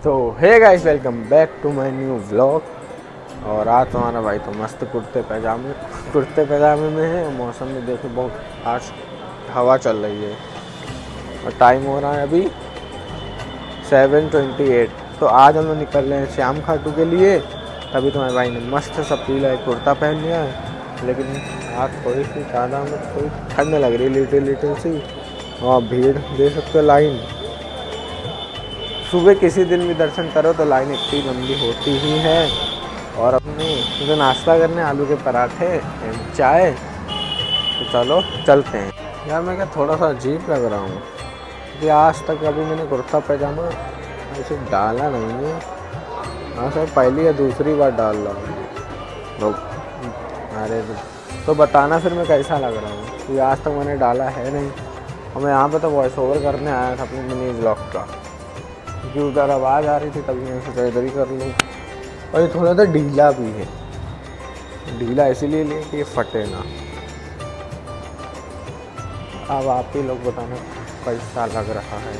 तो hey guys, welcome back to my new vlog. और आज तुम्हारा भाई तो मस्त कुर्ते पैजामे में है। मौसम में देखो बहुत आज हवा चल रही है और टाइम हो रहा है अभी 7:28। तो आज हम लोग निकल रहे हैं श्याम खाटू के लिए। तभी तुम्हारे भाई ने मस्त सा पीला एक कुर्ता पहन लिया है, लेकिन आज थोड़ी सी ज़्यादा हमें थोड़ी ठंड लग रही है, लिटिल सी। और भीड़ दे सकते हो, लाइन सुबह किसी दिन भी दर्शन करो तो लाइन इतनी लंबी होती ही है। और अपने मुझे नाश्ता करने आलू के पराठे चाय। तो चलो चलते हैं। यार मैं क्या थोड़ा सा अजीब लग रहा हूँ कि आज तक अभी मैंने कुर्ता पैजामा ऐसे डाला नहीं है। हाँ सर, पहली या दूसरी बार डाल रहा हूँ। अरे तो बताना फिर मैं कैसा लग रहा हूँ, क्योंकि आज तक मैंने डाला है नहीं। और मैं यहाँ पे तो वॉइस ओवर करने आया था अपने मिनी व्लॉग का, क्योंकि उधर आवाज़ आ रही थी, तभी मैं सोचा इधर ही कर लूँ। और ये थोड़ा सा ढीला भी है, ढीला इसीलिए लिए कि ये फटे ना। अब आप ही लोग बताना कैसा लग रहा है।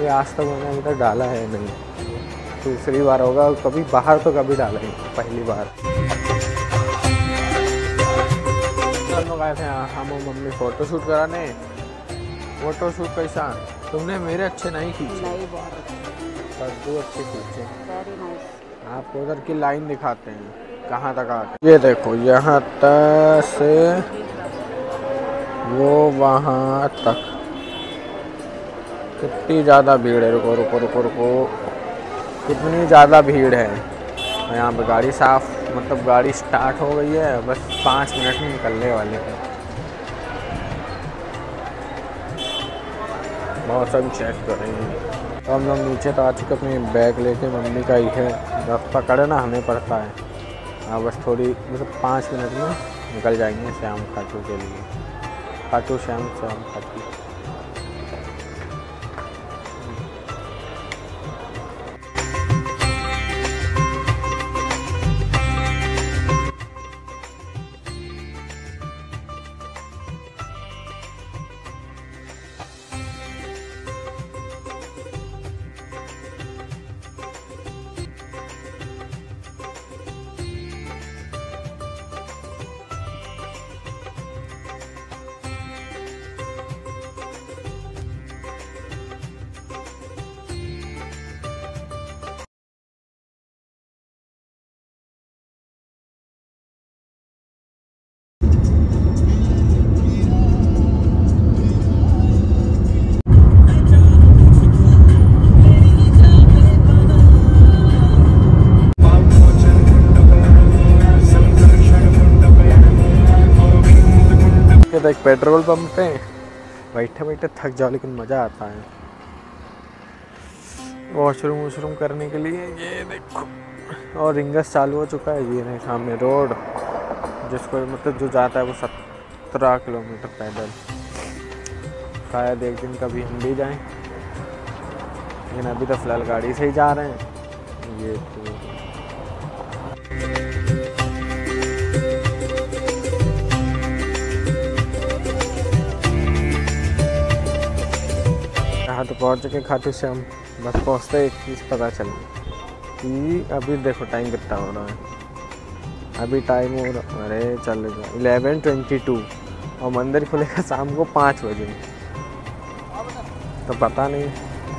ये आज तक मैंने अभी तक डाला है नहीं, दूसरी बार होगा। कभी बाहर तो कभी डाला नहीं, पहली बार। हम लोग आए थे हम और मम्मी फ़ोटोशूट कराने। फ़ोटोशूट कैसा? तुमने मेरे अच्छे नहीं खींचे? नहीं, बहुत अच्छे। कद्दू अच्छे खींचे। Very nice. आपको उधर की लाइन दिखाते हैं कहाँ तक आते। ये देखो, यहाँ तक से वो वहाँ तक कितनी ज़्यादा भीड़ है। रुको रुको रुको रुको, कितनी ज़्यादा भीड़ है। यहाँ पे गाड़ी साफ, मतलब गाड़ी स्टार्ट हो गई है, बस 5 मिनट में निकलने वाले हैं। मौसम चेक करें। तो हम लोग नीचे तो आ चुके, अपनी बैग लेके। मम्मी का ही है, जब पकड़ना हमें पड़ता है। हाँ बस थोड़ी, मतलब 5 मिनट में निकल जाएंगे श्याम खाटू के लिए। श्याम खाटू। तो एक पेट्रोल पंप पे बैठे बैठे थक जाओ, लेकिन मज़ा आता है वॉशरूम करने के लिए। ये देखो, और रिंगस चालू हो चुका है। ये नहीं सामने रोड, जिसको मतलब जो जाता है वो 17 किलोमीटर पैदल। शायद एक दिन कभी हम भी जाएं, लेकिन अभी तो फ़िलहाल गाड़ी से ही जा रहे हैं। ये तो यहाँ तो पहुँच चुके खाटू श्याम। बस पहुँचते एक चीज़ पता चली कि अभी देखो टाइम कितना हो रहा है। अभी टाइम हो रहा, अरे चल गया 11:22 और मंदिर खुलेगा शाम को 5 बजे। तो पता नहीं,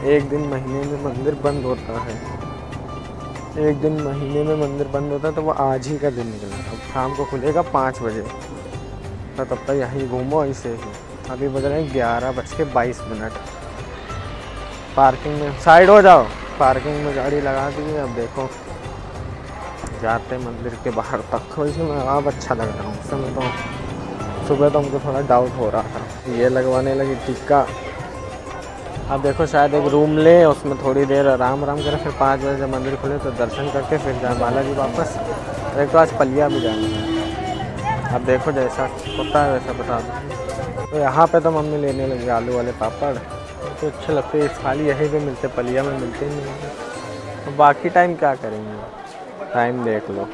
एक दिन महीने में मंदिर बंद होता है, एक दिन महीने में मंदिर बंद होता है, तो वो आज ही का दिन निकला। अब शाम को खुलेगा 5 बजे, तो तब तक यहीं घूमो ऐसे ही। अभी बज रहे हैं 11:22। पार्किंग में साइड हो जाओ, पार्किंग में गाड़ी लगा दी है। अब देखो जाते मंदिर के बाहर तक। वैसे मैं अब अच्छा लग रहा हूँ। उस समय तो सुबह तो मुझे थोड़ा डाउट हो रहा था। ये लगवाने लगी टिक्का। अब देखो शायद एक रूम ले, उसमें थोड़ी देर आराम करें, फिर 5 बजे जब मंदिर खुले तो दर्शन करके फिर जाए बालाजी वापस। एक तो आज पलिया भी जाना है। अब देखो जैसा होता है वैसा बता दो। तो यहाँ पे तो मम्मी लेने लगी आलू वाले पापड़, तो अच्छे लगते हैं। खाली यहीं पे मिलते, पलिया में मिलते ही नहीं हैं। तो बाकी टाइम क्या करेंगे? टाइम देख लो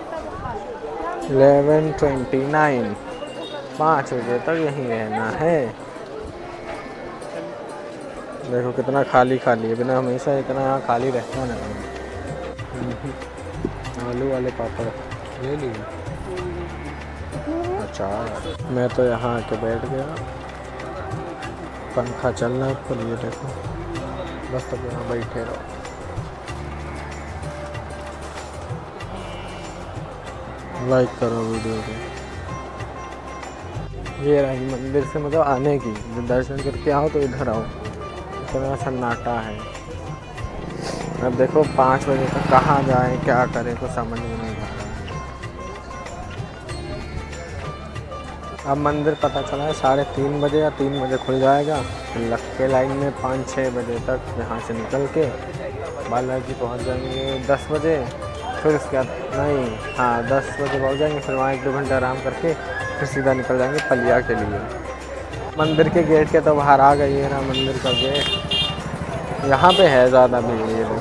11:29, 5 बजे तक यहीं रहना है। देखो कितना खाली खाली है, बिना हमेशा इतना यहाँ खाली रहता नहीं। आलू वाले पापड़ ले लिए। अच्छा मैं तो यहाँ आके बैठ गया, पंखा चल रहा है ऊपर, ये देखो बस तब यहाँ बैठे रहो। लाइक करो वीडियो को। ये रही मंदिर से मतलब आने की, दर्शन करके आओ तो इधर आओ, इतना सन्नाटा है। अब देखो 5 बजे तक कहाँ जाए क्या करें कुछ समझ में नहीं आ रहा है। अब मंदिर पता चला है 3:30 बजे या 3 बजे खुल जाएगा, फिर लग के लाइन में 5-6 बजे तक यहाँ से निकल के बालाजी पहुँच जाएंगे 10 बजे। फिर उसके बाद नहीं, हाँ 10 बजे पहुँच जाएंगे, फिर वहाँ 1-2 घंटा आराम करके फिर सीधा निकल जाएंगे पलिया के लिए। मंदिर के गेट के तो बाहर आ गई है ना, मंदिर का गेट यहाँ पे है ज़्यादा भीड़, ये देखो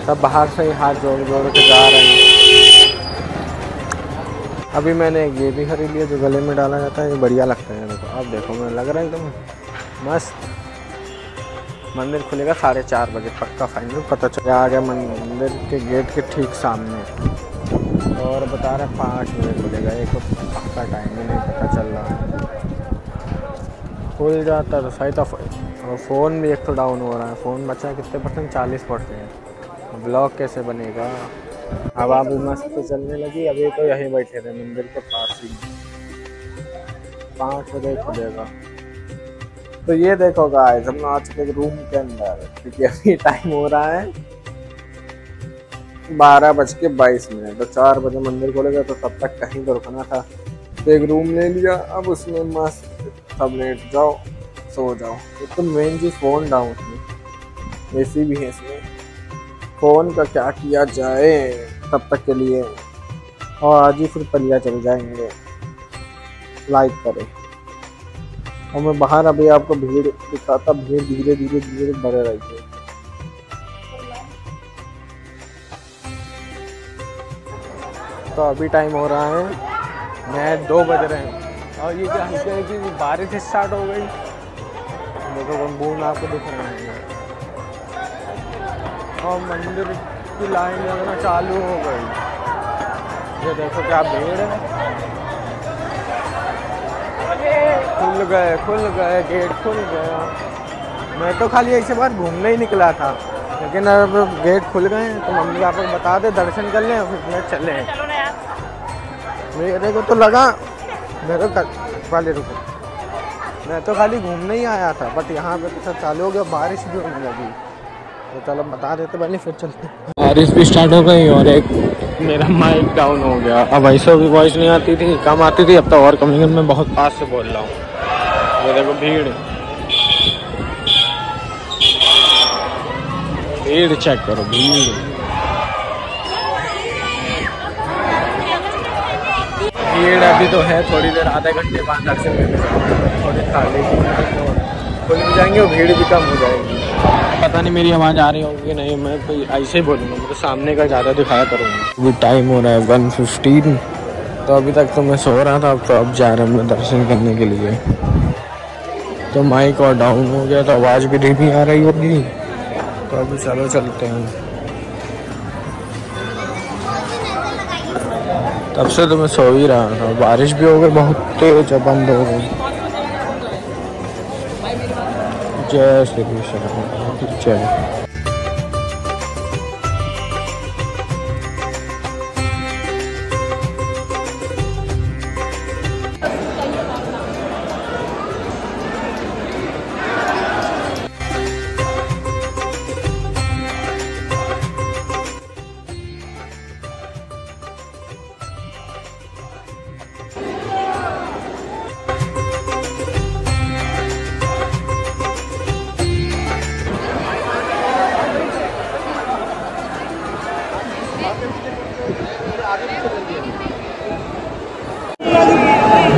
सब बाहर से ही हाथ जोड़ जोड़ के जा रहे हैं। अभी मैंने ये भी खरीद लिया जो गले में डाला जाता है, ये बढ़िया लगता है। देखो अब देखो मुझे लग रहा है एकदम मस्त। मंदिर खुलेगा 4:30 बजे पक्का फाइनल पता चला। आ गया मंदिर के गेट के ठीक सामने, और बता रहे 5 बजे खुलेगा, एक पक्का टाइम ही नहीं पता चल रहा है। खुल जाता तो सही था। और फ़ोन भी एक तो डाउन हो रहा है, फ़ोन बचा है कितने %, 40%। ब्लॉग कैसे बनेगा। अब आप मस्त चलने लगी, अभी तो यहीं बैठे थे मंदिर के पास ही। 5 बजे खुलेगा। तो ये देखो गाइस, हम आ चुके रूम के अंदर, क्योंकि अभी टाइम हो रहा है 12:22। तो 4 बजे मंदिर खोलेगा, तो तब तक कहीं तो रुकना था, तो एक रूम ले लिया। अब उसमें मस्त सब लेट जाओ सो जाओ। एक तो मेन चीज़ फ़ोन डाउन है, AC भी है इसमें, फ़ोन का क्या किया जाए तब तक के लिए। और आज ही फिर पलिया चल जाएंगे। लाइक करें। और मैं बाहर अभी आपको भीड़ दिखाता, भीड़ धीरे धीरे बढ़ रही है। तो अभी टाइम हो रहा है, मैं 2 बज रहे हैं, और ये क्या हल्की हल्की बारिश स्टार्ट हो गई। देखो बूंद आपको दिख रहे हैं, और मंदिर की लाइन लगना चालू हो गई। ये देखो क्या भीड़ है। खुल गए गेट खुल गया। मैं तो खाली ऐसे बार घूमने ही निकला था, लेकिन अब गेट खुल गए हैं तो मम्मी पापा को बता दे दर्शन कर लें, फिर चले। मेरे को तो लगा मेरे वाले रुको, मैं तो खाली घूमने ही आया था, बट यहाँ पे तो सब चालू हो गया, बारिश भी होने लगी। तो चलो बता देते पहले, फिर चलते। बारिश भी स्टार्ट हो गई, और एक मेरा माइक डाउन हो गया। अब ऐसे भी वॉइस नहीं आती थी, कम आती थी, अब तो और कम, लेकिन मैं बहुत पास से बोल रहा हूँ। ये देखो भीड़ चेक करो, भीड़ अभी तो है, थोड़ी देर आधे घंटे बाद दर्शन थोड़ी खाली खुल भी जाएंगे और भीड़ भी कम हो जाएगी। पता नहीं मेरी आवाज़ आ रही होगी कि नहीं, मैं कोई ऐसे ही बोलूँगा, मैं तो सामने का ज़्यादा दिखाया करूँगा। अभी टाइम हो रहा है 1:15, तो अभी तक तो मैं सो रहा था, तो अब जा रहा हूँ मैं दर्शन करने के लिए। तो माइक और डाउन हो गया, तो आवाज़ भी धीमी आ रही होगी, तो अभी चलो चलते हैं। तब से तो मैं सो ही रहा था, बारिश भी हो गई बहुत तेज, बंद हो गई। जय श्री कृष्ण, जय।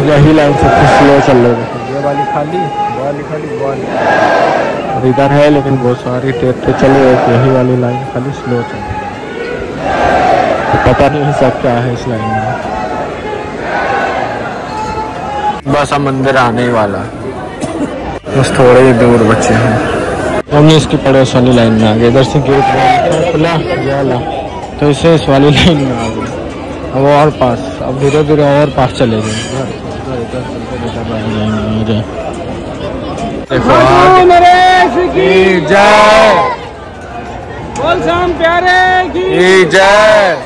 यही लाइन सबसे स्लो चल रही है, ये वाली खाली, वो वाली खाली, वो वाली, और इधर है लेकिन बहुत सारी ट्रैक्टर चल रही है। यही वाली लाइन खाली स्लो चल रही है, तो पता नहीं सब क्या है इस लाइन में। बस अब मंदिर आने ही वाला, बस थोड़े ही दूर बचे हैं। हमने इसकी पड़ोस वाली लाइन में आ गए, इधर से गेट खुला जाला तो इसे इस वाली लाइन में आ गए। अब और पास, अब धीरे धीरे और पास चले गए। जय बोल शाम प्यारे की जय।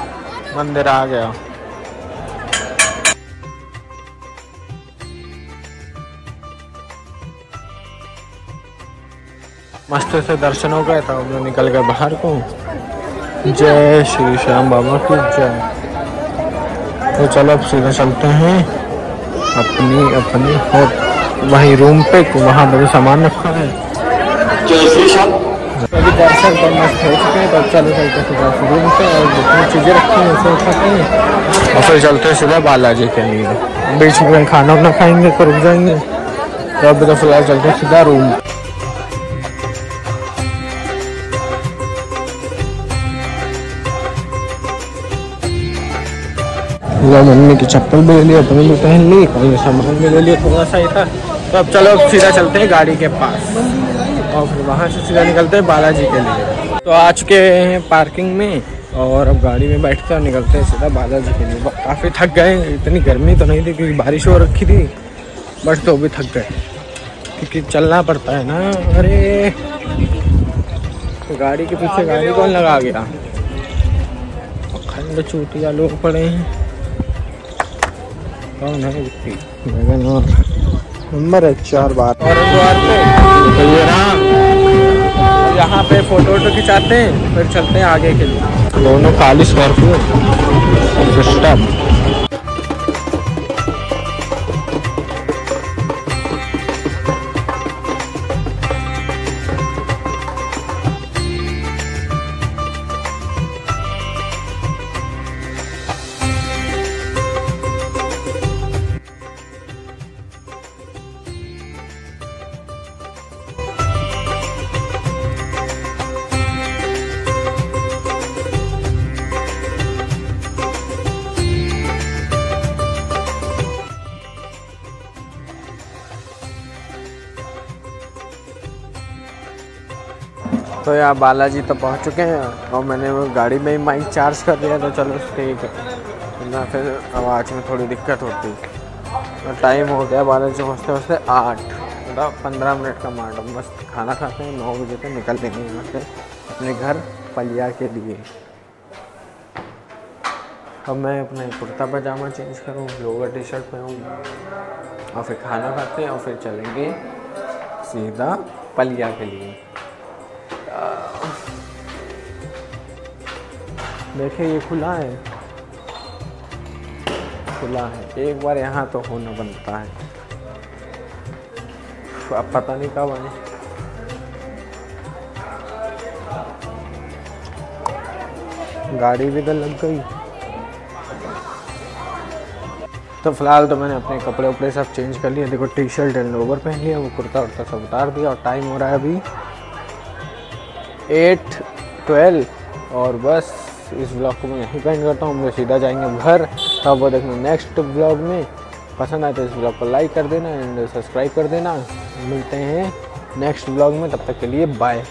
मंदिर आ गया। मस्त से दर्शन हो गए था, हम लोग निकल गए बाहर को। जय श्री श्याम बाबा की जय। तो चलो अब सीधे चलते हैं अपनी और वहीं रूम पे, वहाँ बड़े सामान रखा है। जय श्री श्याम। अभी दर्शन तो मस्त हो चुके हैं, तो चलो चलते सीधा रूम से और जितनी चीज़ें रखी हैं उसे उठाते हैं और फिर चलते हैं सीधा बालाजी के लिए। बीच में खाना वाना खाएंगे तो रुक जाएंगे, तो अभी तो फिलहाल चलते हैं सीधा रूम। मम्मी की चप्पल भी ले ली, अपनी भी पहन ली, और सामान भी ले लिया थोड़ा सा ही था। तो अब चलो सीधा चलते हैं गाड़ी के पास और फिर वहाँ से सीधा निकलते हैं बालाजी के लिए। तो आ चुके हैं पार्किंग में और अब गाड़ी में बैठते हैं और निकलते हैं सीधा बालाजी के लिए। काफ़ी थक गए, इतनी गर्मी तो नहीं थी क्योंकि बारिश हो रखी थी, बट तो भी थक गए क्योंकि चलना पड़ता है ना। अरे तो गाड़ी के पीछे गाड़ी कौन लगा गया? खंड चूतिया लोग पड़े हैं। कौन है? नंबर है 4 बार और द्वार पे। तो ये रहा, यहाँ पे फोटो वोटो खिंचाते हैं फिर चलते हैं आगे के लिए। दोनों खाली स्कॉर्पियो सिस्टम। तो यहाँ बालाजी तो पहुँच चुके हैं और मैंने वो गाड़ी में ही माइक चार्ज कर दिया, तो चलो ठीक है ना। फिर आवाज़ में थोड़ी दिक्कत होती। तो टाइम हो गया बालाजी पहुँचते पहुँचते 8, मतलब 15 मिनट का मार्ग। मस्त खाना खाते हैं, 9 बजे तक निकल देंगे यहाँ से अपने घर पलिया के लिए। अब मैं अपने कुर्ता पजामा चेंज करूँ, लोअर टी शर्ट पहनूँ और फिर खाना खाते हैं और फिर चलेंगे सीधा पलिया के लिए। देखिए ये खुला है, एक बार यहाँ तो होना बनता है। अब पता नहीं कब आए। गाड़ी भी तो लग गई। तो फिलहाल तो मैंने अपने कपड़े उपड़े सब चेंज कर लिए। देखो टी शर्ट एंड लोवर पहन लिया, वो कुर्ता उर्ता सब उतार दिया और टाइम हो रहा है अभी 8:12 और बस इस ब्लॉग को मैं यहीं पेंड करता हूँ। हम लोग सीधा जाएंगे घर। तब वो देखना नेक्स्ट ब्लॉग में। पसंद आए तो इस ब्लॉग को लाइक कर देना एंड सब्सक्राइब कर देना। मिलते हैं नेक्स्ट ब्लॉग में, तब तक के लिए बाय।